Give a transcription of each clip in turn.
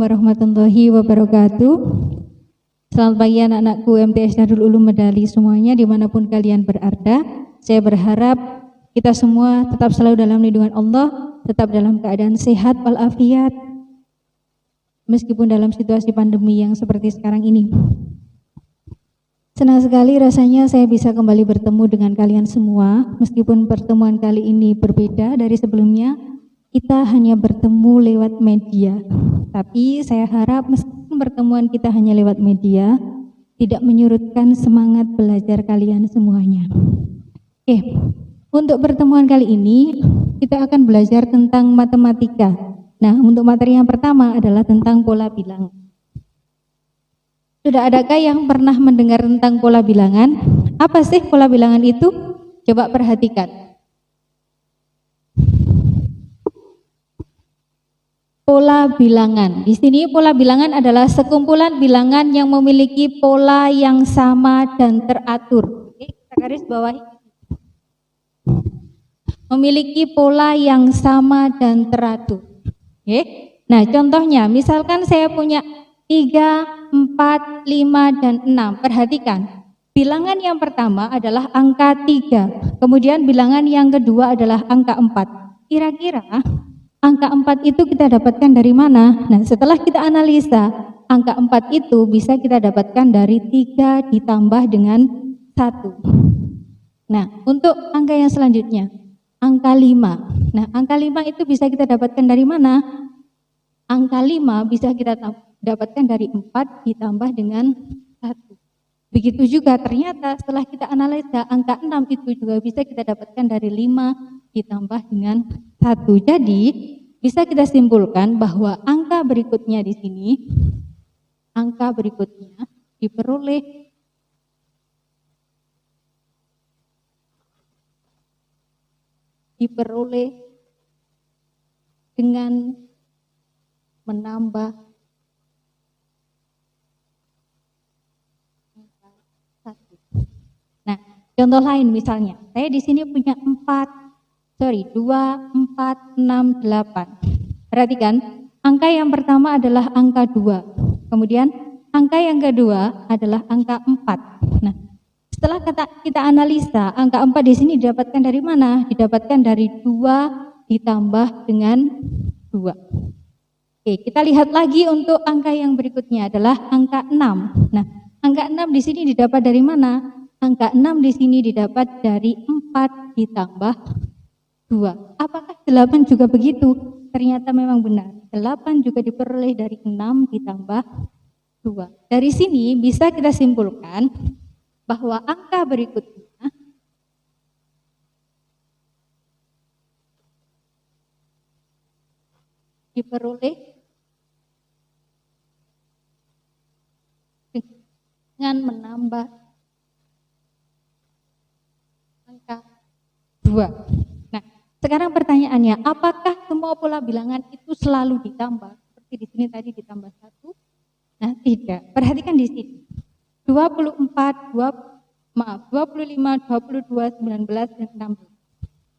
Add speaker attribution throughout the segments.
Speaker 1: warahmatullahi wabarakatuh. Selamat pagi anak-anakku MTS Darul Ulum Medali semuanya dimanapun kalian berada. Saya berharap kita semua tetap selalu dalam lindungan Allah, tetap dalam keadaan sehat walafiat meskipun dalam situasi pandemi yang seperti sekarang ini. Senang sekali rasanya saya bisa kembali bertemu dengan kalian semua. Meskipun pertemuan kali ini berbeda dari sebelumnya, kita hanya bertemu lewat media. Tapi saya harap meskipun pertemuan kita hanya lewat media, tidak menyurutkan semangat belajar kalian semuanya. Oke, untuk pertemuan kali ini kita akan belajar tentang matematika. Nah, untuk materi yang pertama adalah tentang pola bilangan. Sudah adakah yang pernah mendengar tentang pola bilangan? Apa sih pola bilangan itu? Coba perhatikan. Pola bilangan. Di sini pola bilangan adalah sekumpulan bilangan yang memiliki pola yang sama dan teratur. Oke, kita garis bawahi. Memiliki pola yang sama dan teratur. Oke. Nah, contohnya misalkan saya punya 3, 4, 5, dan 6. Perhatikan. Bilangan yang pertama adalah angka 3. Kemudian bilangan yang kedua adalah angka 4. Kira-kira angka 4 itu kita dapatkan dari mana? Nah, setelah kita analisa, angka 4 itu bisa kita dapatkan dari 3 ditambah dengan 1. Nah, untuk angka yang selanjutnya, angka 5. Nah, angka 5 itu bisa kita dapatkan dari mana? Angka 5 bisa kita dapatkan dari 4 ditambah dengan 1. Begitu juga ternyata setelah kita analisa, angka 6 itu juga bisa kita dapatkan dari 5 ditambah dengan 1. Jadi bisa kita simpulkan bahwa angka berikutnya di sini, angka berikutnya diperoleh dengan menambah 1. Nah, contoh lain misalnya, saya di sini punya 2, 4, 6, 8. Perhatikan, angka yang pertama adalah angka 2. Kemudian angka yang kedua adalah angka 4. Nah, setelah kita analisa, angka 4 di sini didapatkan dari mana? Didapatkan dari 2 ditambah dengan 2. Oke, kita lihat lagi untuk angka yang berikutnya adalah angka 6. Nah, angka 6 di sini didapat dari mana? Angka 6 di sini didapat dari 4 ditambah 2. Apakah 8 juga begitu? Ternyata memang benar. 8 juga diperoleh dari 6 ditambah 2. Dari sini bisa kita simpulkan bahwa angka berikutnya diperoleh dengan menambah angka 2. Nah, sekarang pertanyaannya, apakah semua pola bilangan itu selalu ditambah? Seperti di sini tadi ditambah 1. Nah, tidak. Perhatikan di sini. 24, 25, 22, 19, dan 16.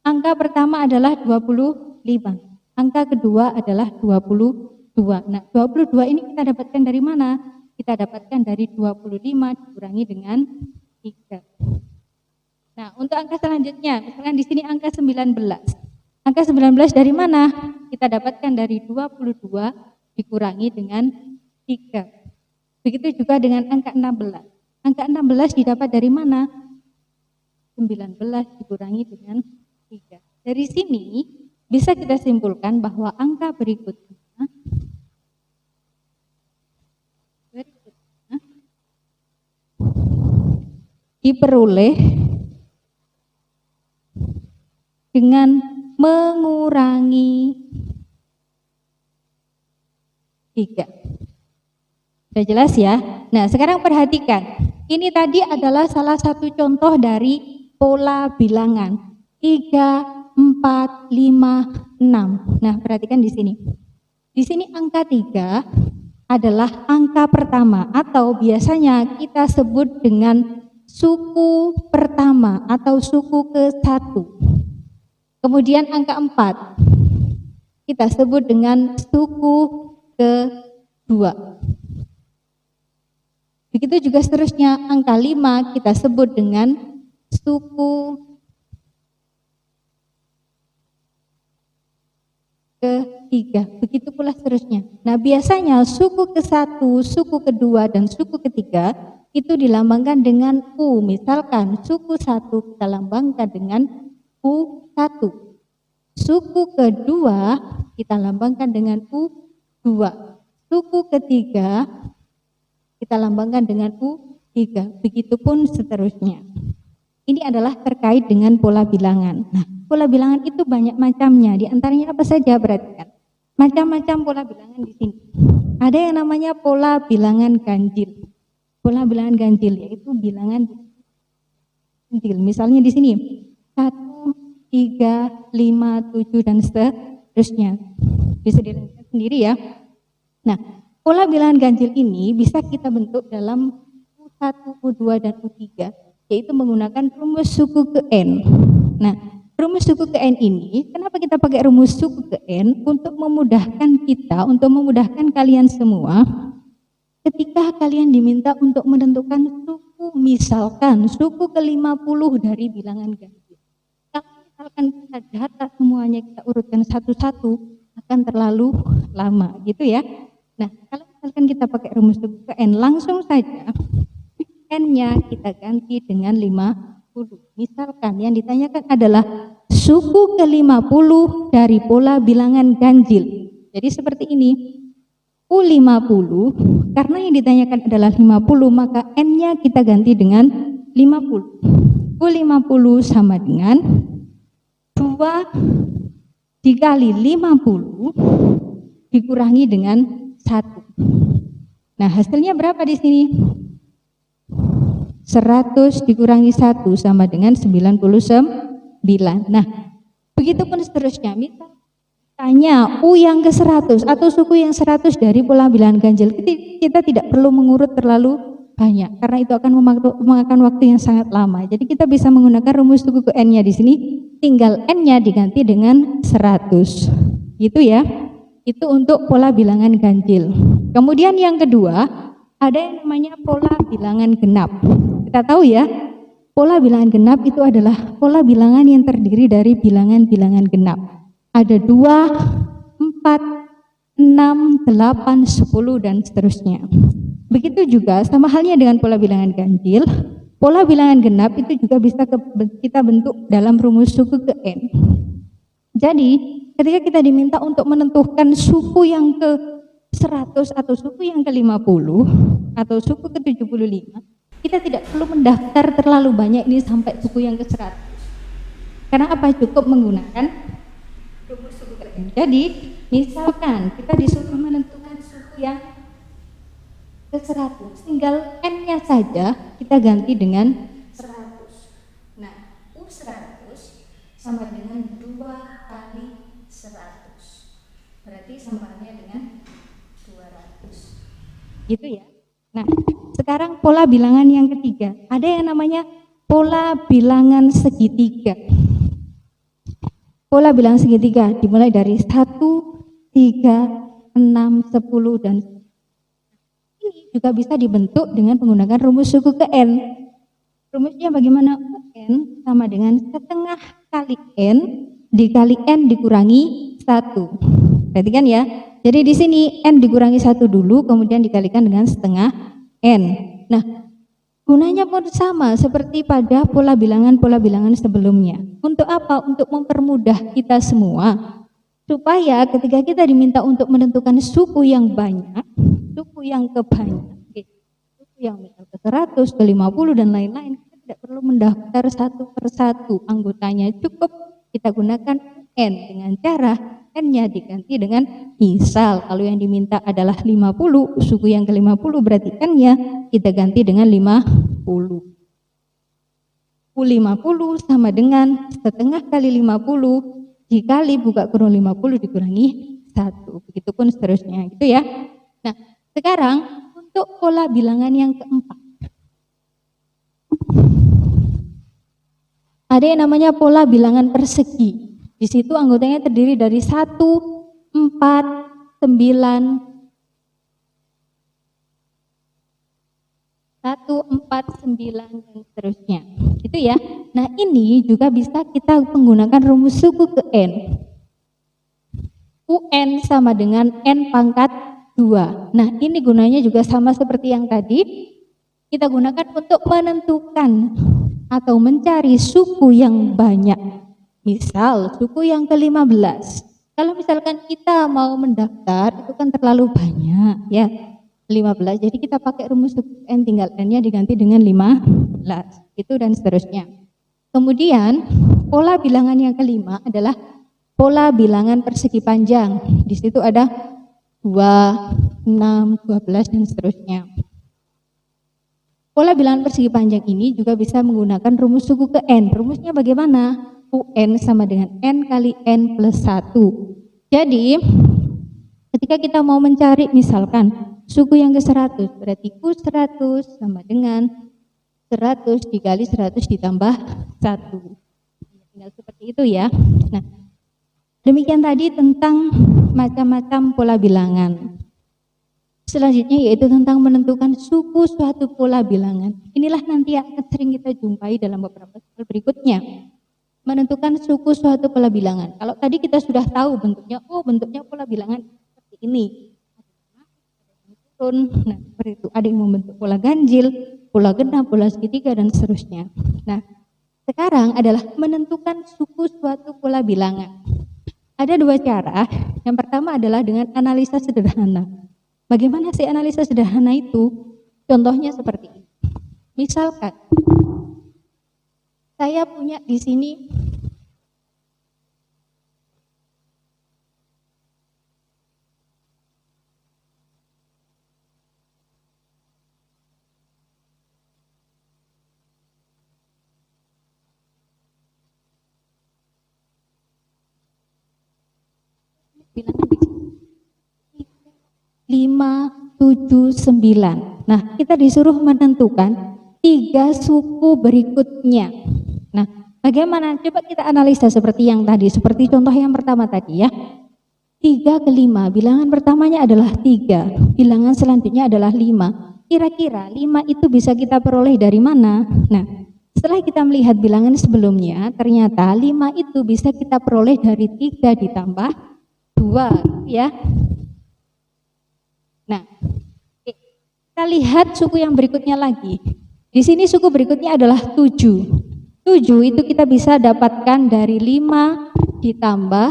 Speaker 1: Angka pertama adalah 25. Angka kedua adalah 22. Nah, 22 ini kita dapatkan dari mana? Kita dapatkan dari 25 dikurangi dengan 3. Nah, untuk angka selanjutnya, misalkan di sini angka 19. Angka 19 dari mana? Kita dapatkan dari 22 dikurangi dengan 3. Begitu juga dengan angka 16. Angka 16 didapat dari mana? 19 dikurangi dengan 3. Dari sini bisa kita simpulkan bahwa angka berikutnya diperoleh dengan mengurangi 3. Sudah jelas ya? Nah, sekarang perhatikan. Ini tadi adalah salah satu contoh dari pola bilangan. 3, 4, 5, 6. Nah, perhatikan di sini. Di sini angka 3 adalah angka pertama atau biasanya kita sebut dengan suku pertama atau suku ke-1. Kemudian angka 4 kita sebut dengan suku ke 2. Begitu juga seterusnya, angka 5 kita sebut dengan suku ketiga. Begitu pula seterusnya. Nah, biasanya suku ke-1, suku kedua, dan suku ketiga itu dilambangkan dengan U. Misalkan suku 1 kita lambangkan dengan U1. Suku kedua kita lambangkan dengan U2. Suku ketiga kita lambangkan dengan U3. Begitupun seterusnya. Ini adalah terkait dengan pola bilangan. Nah, pola bilangan itu banyak macamnya. Di antaranya apa saja? Perhatikan. Macam-macam pola bilangan di sini. Ada yang namanya pola bilangan ganjil. Pola bilangan ganjil yaitu bilangan ganjil. Misalnya di sini 1, 3, 5, 7 dan seterusnya. Bisa dilihat sendiri ya. Nah, pola bilangan ganjil ini bisa kita bentuk dalam U1, U2, dan U3, yaitu menggunakan rumus suku ke N. Nah, rumus suku ke N ini, kenapa kita pakai rumus suku ke N? Untuk memudahkan kita, untuk memudahkan kalian semua, ketika kalian diminta untuk menentukan suku, misalkan suku ke-50 dari bilangan ganjil. Kalau misalkan kita data semuanya, kita urutkan satu-satu, akan terlalu lama, gitu ya. Nah, kalau misalkan kita pakai rumus suku ke N, langsung saja N-nya kita ganti dengan 50. Misalkan yang ditanyakan adalah suku ke-50 dari pola bilangan ganjil. Jadi seperti ini, U50, karena yang ditanyakan adalah 50, maka N-nya kita ganti dengan 50. U50 sama dengan 2 dikali 50 dikurangi dengan 1. Nah, hasilnya berapa di sini? 100 dikurangi 1 sama dengan 99. Nah, begitupun seterusnya. Misal tanya U yang ke-100 atau suku yang 100 dari pola bilangan ganjil, kita tidak perlu mengurut terlalu banyak karena itu akan memakan waktu yang sangat lama. Jadi kita bisa menggunakan rumus suku ke N-nya di sini, tinggal N-nya diganti dengan 100. Gitu ya. Itu untuk pola bilangan ganjil. Kemudian yang kedua, ada yang namanya pola bilangan genap. Kita tahu ya, pola bilangan genap itu adalah pola bilangan yang terdiri dari bilangan-bilangan genap. Ada 2, 4, 6, 8, 10, dan seterusnya. Begitu juga sama halnya dengan pola bilangan ganjil, pola bilangan genap itu juga bisa kita bentuk dalam rumus suku ke N. Jadi, ketika kita diminta untuk menentukan suku yang ke-100 atau suku yang ke-50 atau suku ke-75, kita tidak perlu mendaftar terlalu banyak ini sampai suku yang ke-100. Karena apa? Cukup menggunakan rumus suku ke N. Jadi, misalkan kita disuruh menentukan suku yang ke-100, tinggal N-nya saja kita ganti dengan 100. Nah, U100 sama dengan 2 kali 100. Berarti samanya dengan 200. Gitu ya. Nah, sekarang pola bilangan yang ketiga. Ada yang namanya pola bilangan segitiga. Pola bilangan segitiga dimulai dari 1, 3, 6, 10, dan ini juga bisa dibentuk dengan menggunakan rumus suku ke N. Rumusnya bagaimana? UN sama dengan setengah kali N dikali N dikurangi 1. Perhatikan ya. Jadi di sini N dikurangi 1 dulu, kemudian dikalikan dengan setengah N. Nah, gunanya pun sama seperti pada pola bilangan sebelumnya. Untuk apa? Untuk mempermudah kita semua, supaya ketika kita diminta untuk menentukan suku yang banyak, suku yang kebanyak, suku yang misal ke-100, ke-50, dan lain-lain, kita tidak perlu mendaftar satu persatu anggotanya, cukup kita gunakan N dengan cara N-nya diganti dengan misal kalau yang diminta adalah 50, suku yang ke-50 berarti N-nya kita ganti dengan 50. U50 sama dengan setengah kali 50 dikali buka kurung 50 dikurangi 1. Begitupun seterusnya gitu ya. Nah, sekarang untuk pola bilangan yang keempat. Ada yang namanya pola bilangan persegi. Di situ anggotanya terdiri dari 1, 4, 9, 1, 4, 9, dan seterusnya. Itu ya. Nah, ini juga bisa kita menggunakan rumus suku ke N. UN sama dengan N pangkat 2. Nah, ini gunanya juga sama seperti yang tadi. Kita gunakan untuk menentukan atau mencari suku yang banyak. Misal, suku yang ke-15. Kalau misalkan kita mau mendaftar, itu kan terlalu banyak, ya. 15, jadi kita pakai rumus suku N, tinggal N-nya diganti dengan 15. Itu dan seterusnya. Kemudian, pola bilangan yang kelima adalah pola bilangan persegi panjang. Di situ ada 2, 6, 12, dan seterusnya. Pola bilangan persegi panjang ini juga bisa menggunakan rumus suku ke N. Rumusnya bagaimana? UN sama dengan N kali N plus 1. Jadi, ketika kita mau mencari misalkan suku yang ke-100, berarti U100 sama dengan 100 dikali 100 ditambah 1. Tinggal seperti itu ya. Nah, demikian tadi tentang macam-macam pola bilangan. Selanjutnya yaitu tentang menentukan suku suatu pola bilangan. Inilah nanti yang akan sering kita jumpai dalam beberapa soal berikutnya. Menentukan suku suatu pola bilangan. Kalau tadi kita sudah tahu bentuknya, oh bentuknya pola bilangan seperti ini. Nah, seperti itu. Ada yang membentuk pola ganjil, pola genap, pola segitiga, dan seterusnya. Nah, sekarang adalah menentukan suku suatu pola bilangan. Ada dua cara. Yang pertama adalah dengan analisa sederhana. Bagaimana sih analisa sederhana itu? Contohnya seperti ini. Misalkan saya punya di sini bilangan di sini 5, 7, 9. Nah, kita disuruh menentukan 3 suku berikutnya. Nah, bagaimana? Coba kita analisa seperti yang tadi, seperti contoh yang pertama tadi ya. 3 ke 5, bilangan pertamanya adalah 3, bilangan selanjutnya adalah 5. Kira-kira 5 itu bisa kita peroleh dari mana? Nah, setelah kita melihat bilangan sebelumnya, ternyata 5 itu bisa kita peroleh dari 3 ditambah 2 ya. Nah, kita lihat suku yang berikutnya lagi. Di sini suku berikutnya adalah 7. 7 itu kita bisa dapatkan dari 5 ditambah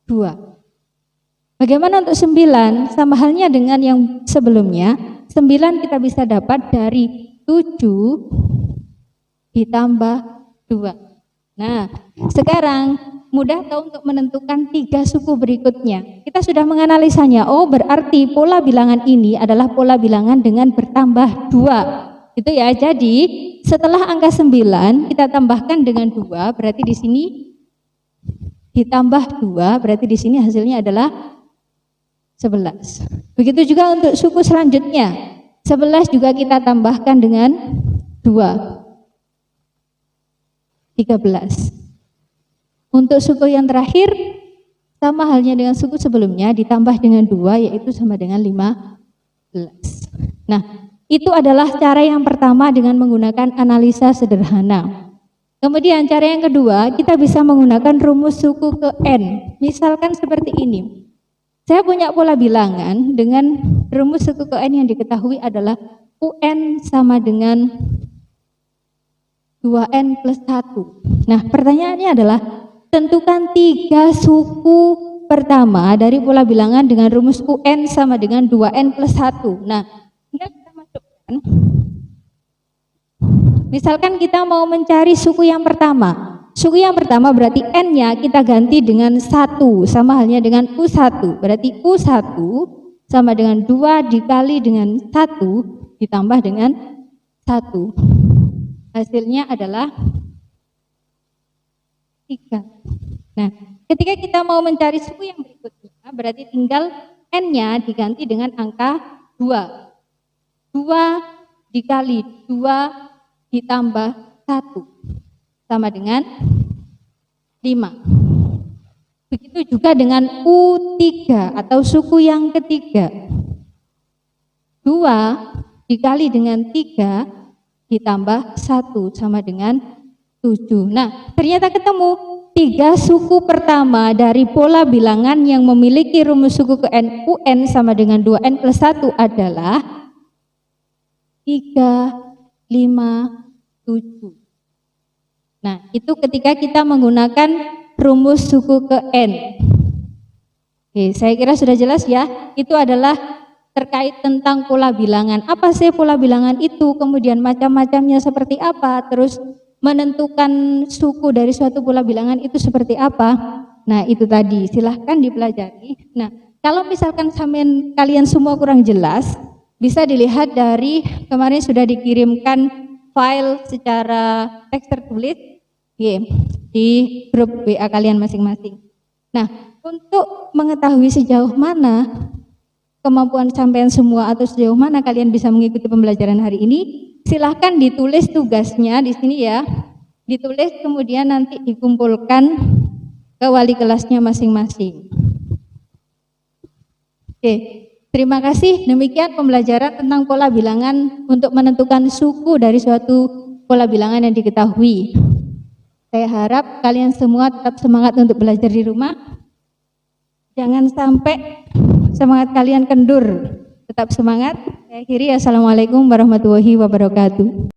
Speaker 1: 2. Bagaimana untuk 9? Sama halnya dengan yang sebelumnya. 9 kita bisa dapat dari 7 ditambah 2. Nah, sekarang mudah tahu untuk menentukan 3 suku berikutnya. Kita sudah menganalisanya. Oh, berarti pola bilangan ini adalah pola bilangan dengan bertambah 2. Itu ya. Jadi, setelah angka 9 kita tambahkan dengan 2, berarti di sini ditambah 2, berarti di sini hasilnya adalah 11. Begitu juga untuk suku selanjutnya. 11 juga kita tambahkan dengan 2. 13. Untuk suku yang terakhir, sama halnya dengan suku sebelumnya, ditambah dengan 2, yaitu sama dengan 15. Nah, itu adalah cara yang pertama dengan menggunakan analisa sederhana. Kemudian cara yang kedua, kita bisa menggunakan rumus suku ke N. Misalkan seperti ini. Saya punya pola bilangan dengan rumus suku ke N yang diketahui adalah UN sama dengan 2N plus 1. Nah, pertanyaannya adalah tentukan 3 suku pertama dari pola bilangan dengan rumus UN sama dengan 2N plus 1. Nah, tinggal kita masukkan. Misalkan kita mau mencari suku yang pertama. Suku yang pertama berarti N-nya kita ganti dengan 1, sama halnya dengan U1. Berarti U1 sama dengan 2 dikali dengan 1 ditambah dengan 1. Hasilnya adalah 3. Nah, ketika kita mau mencari suku yang berikutnya, berarti tinggal N-nya diganti dengan angka 2. 2 dikali 2 ditambah 1 sama dengan 5. Begitu juga dengan U3 atau suku yang ketiga. 2 dikali dengan 3 ditambah 1 sama dengan 7. Nah, ternyata ketemu 3 suku pertama dari pola bilangan yang memiliki rumus suku ke n UN sama dengan 2n plus 1 adalah 3, 5, 7. Nah, itu ketika kita menggunakan rumus suku ke n. Oke, saya kira sudah jelas ya. Itu adalah terkait tentang pola bilangan. Apa sih pola bilangan itu? Kemudian macam-macamnya seperti apa? Terus menentukan suku dari suatu pola bilangan itu seperti apa? Nah, itu tadi. Silahkan dipelajari. Nah, kalau misalkan kalian semua kurang jelas, bisa dilihat dari kemarin sudah dikirimkan file secara teks tertulis di grup WA kalian masing-masing. Nah, untuk mengetahui sejauh mana kemampuan sampean semua atau sejauh mana kalian bisa mengikuti pembelajaran hari ini, silahkan ditulis tugasnya di sini ya. Ditulis kemudian nanti dikumpulkan ke wali kelasnya masing-masing. Oke, terima kasih. Demikian pembelajaran tentang pola bilangan untuk menentukan suku dari suatu pola bilangan yang diketahui. Saya harap kalian semua tetap semangat untuk belajar di rumah. Jangan sampai semangat kalian kendur. Tetap semangat. Saya akhiri, assalamualaikum warahmatullahi wabarakatuh.